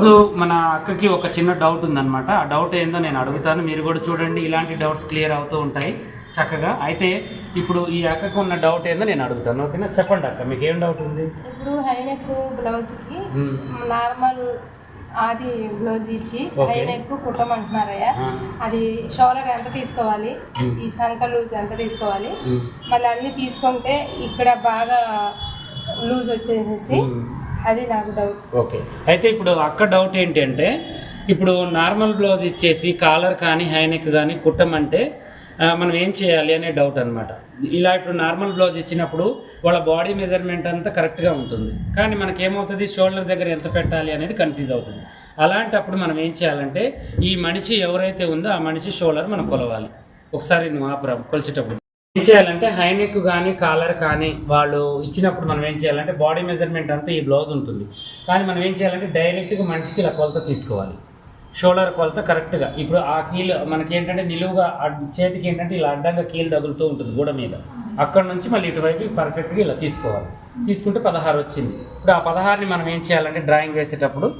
So మన అక్కకి ఒక చిన్న డౌట్ ఉందన్నమాట. ఆ డౌట్ ఏందో నేను అడుగుతాను, మీరు కూడా చూడండి. ఇలాంటి డౌట్స్ క్లియర్ అవుతూ ఉంటాయి చక్కగా. అయితే ఇప్పుడు ఈ అక్కకు ఉన్న డౌట్ ఏందో నేను అడుగుతాను, ఓకేనా? చెప్పండి అక్క, మీకు ఏం డౌట్ ఉంది? ఇప్పుడు హైనెక్ బ్లౌజ్కి నార్మల్ అది బ్లౌజ్ ఇచ్చి హైనెక్ కుట్టమంటున్నారయ్యా. అది షోల్డర్ ఎంత తీసుకోవాలి, ఈ చంక లూజ్ ఎంత తీసుకోవాలి, మళ్ళీ అన్ని తీసుకుంటే ఇక్కడ బాగా లూజ్ వచ్చేసేసి అది నాకు డౌట్. ఓకే, అయితే ఇప్పుడు అక్క డౌట్ ఏంటి అంటే, ఇప్పుడు నార్మల్ బ్లౌజ్ ఇచ్చేసి కాలర్ కానీ హైనెక్ కానీ కుట్టమంటే మనం ఏం చేయాలి అనే డౌట్ అనమాట. ఇలా ఇప్పుడు నార్మల్ బ్లౌజ్ ఇచ్చినప్పుడు వాళ్ళ బాడీ మెజర్మెంట్ అంతా కరెక్ట్గా ఉంటుంది, కానీ మనకేమవుతుంది, షోల్డర్ దగ్గర ఎంత పెట్టాలి అనేది కన్ఫ్యూజ్ అవుతుంది. అలాంటప్పుడు మనం ఏం చేయాలంటే, ఈ మనిషి ఎవరైతే ఉందో ఆ మనిషి షోల్డర్ మనం కొలవాలి. ఒకసారి నువ్వు ఆపురం కొలిచేటప్పుడు ఏం చేయాలంటే, హైనెక్ కానీ కాలర్ కానీ వాళ్ళు ఇచ్చినప్పుడు మనం ఏం చేయాలంటే, బాడీ మెజర్మెంట్ అంతా ఈ బ్లౌజ్ ఉంటుంది, కానీ మనం ఏం చేయాలంటే డైరెక్ట్గా మనిషికి ఇలా కొలత తీసుకోవాలి. షోల్డర్ కొలత కరెక్ట్గా. ఇప్పుడు ఆ కీలు మనకి ఏంటంటే నిలువుగా చేతికి ఏంటంటే ఇలా అడ్డంగా కీలు తగులుతూ ఉంటుంది గూడ మీద, అక్కడ నుంచి మళ్ళీ ఇటువైపు పర్ఫెక్ట్గా ఇలా తీసుకోవాలి. తీసుకుంటే 16 వచ్చింది. ఇప్పుడు ఆ 16ని మనం ఏం చేయాలంటే డ్రాయింగ్ వేసేటప్పుడు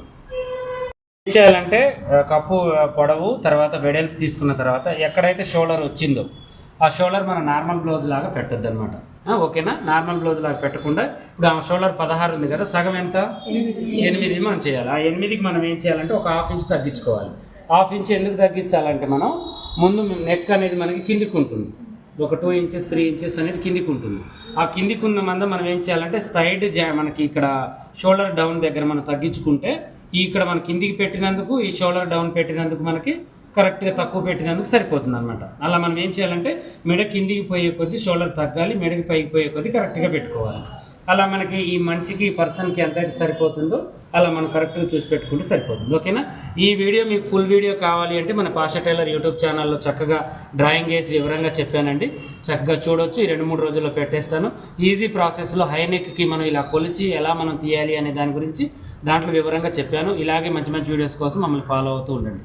ఏం చేయాలంటే కప్పు పొడవు తర్వాత వెడల్పు తీసుకున్న తర్వాత ఎక్కడైతే షోల్డర్ వచ్చిందో ఆ షోల్డర్ మన నార్మల్ బ్లౌజ్ లాగా పెట్టద్దు అనమాట. ఓకేనా? నార్మల్ బ్లౌజ్ లాగా పెట్టకుండా ఇప్పుడు ఆ షోల్డర్ 16 ఉంది కదా, సగం ఎంత? 8 మనం చేయాలి. ఆ 8కి మనం ఏం చేయాలంటే ఒక ½ ఇంచ్ తగ్గించుకోవాలి. ½ ఇంచ్ ఎందుకు తగ్గించాలంటే, మనం ముందు నెక్ అనేది మనకి కిందికి ఉంటుంది, ఒక 2 ఇంచెస్ 3 ఇంచెస్ అనేది కిందికి ఉంటుంది. ఆ కిందికి ఉన్న మందం మనం ఏం చేయాలంటే సైడ్ మనకి ఇక్కడ షోల్డర్ డౌన్ దగ్గర మనం తగ్గించుకుంటే, ఇక్కడ మన కిందికి పెట్టినందుకు ఈ షోల్డర్ డౌన్ పెట్టినందుకు మనకి కరెక్ట్గా తక్కువ పెట్టినందుకు సరిపోతుంది అనమాట. అలా మనం ఏం చేయాలంటే మెడ కిందికి పోయే కొద్దీ షోల్డర్ తగ్గాలి, మెడకి పైకి పోయే కొద్దీ కరెక్ట్గా పెట్టుకోవాలి. అలా మనకి ఈ మనిషికి పర్సన్కి ఎంత అయితే సరిపోతుందో అలా మనం కరెక్ట్గా చూసి పెట్టుకుంటే సరిపోతుంది. ఓకేనా? ఈ వీడియో మీకు ఫుల్ వీడియో కావాలి అంటే మన పాషా టైలర్ యూట్యూబ్ ఛానల్లో చక్కగా డ్రాయింగ్ వేసి వివరంగా చెప్పానండి, చక్కగా చూడొచ్చు. ఈ 2-3 రోజుల్లో పెట్టేస్తాను. ఈజీ ప్రాసెస్లో హైనెక్కి మనం ఇలా కొలిచి ఎలా మనం తీయాలి అనే దాని గురించి దాంట్లో వివరంగా చెప్పాను. ఇలాగే మంచి మంచి వీడియోస్ కోసం మమ్మల్ని ఫాలో అవుతూ ఉండండి.